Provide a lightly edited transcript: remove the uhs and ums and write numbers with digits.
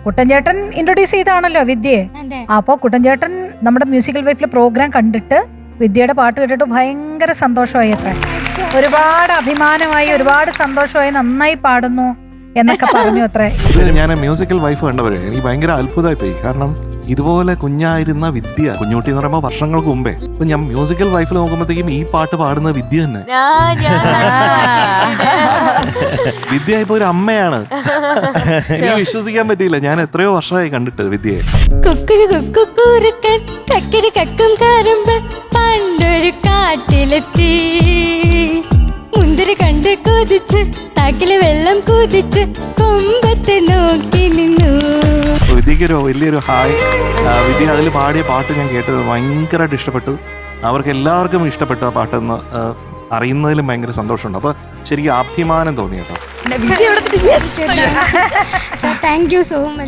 കുട്ടൻചേട്ടൻ introduce ചെയ്താണല്ലോ വിദ്യയെ. അപ്പൊ കുട്ടൻചേട്ടൻ നമ്മുടെ മ്യൂസിക്കൽ വൈഫിലെ പ്രോഗ്രാം കണ്ടിട്ട് വിദ്യയുടെ പാട്ട് കേട്ടിട്ട് ഭയങ്കര സന്തോഷമായി. അത്ര ഒരുപാട് അഭിമാനമായി, ഒരുപാട് സന്തോഷമായി, നന്നായി പാടുന്നു എന്നൊക്കെ പറഞ്ഞു. അത്ര ഞാൻ മ്യൂസിക്കൽ വൈഫ് കണ്ടവരെ എനിക്ക് ഭയങ്കര അത്ഭുതമായി പോയി. കാരണം ഇതുപോലെ കുഞ്ഞായിരുന്ന വിദ്യ, കുഞ്ഞുട്ടി എന്ന് പറയുമ്പോൾ വർഷങ്ങൾക്ക് മുമ്പേ, അപ്പൊ ഞാൻ മ്യൂസിക്കൽ വൈഫിൽ നോക്കുമ്പോഴത്തേക്കും ഈ പാട്ട് പാടുന്ന വിദ്യ തന്നെ. വിദ്യ ഇപ്പൊ ഒരു അമ്മയാണ്. എനിക്ക് വിശ്വസിക്കാൻ പറ്റിയില്ല. ഞാൻ എത്രയോ വർഷമായി കണ്ടിട്ട് വിദ്യയെ. പണ്ടൊരു കാട്ടിലെത്തി മുന്തിരി കണ്ട് കൊതിച്ച് താക്കില് വെള്ളം കുതിച്ച് കൊമ്പത്തെ നോക്കി നിന്നു. വിദ്യക്കൊരു വലിയൊരു ഹായ്. വിദ്യ അതിൽ പാടിയ പാട്ട് ഞാൻ കേട്ടത് ഭയങ്കരമായിട്ട് ഇഷ്ടപ്പെട്ടു. അവർക്ക് എല്ലാവർക്കും ഇഷ്ടപ്പെട്ടു ആ പാട്ടെന്ന് അറിയുന്നതിലും ഭയങ്കര സന്തോഷമുണ്ട്. അപ്പൊ ശരിക്കും അഭിമാനം തോന്നി കേട്ടോ. Thank you so much.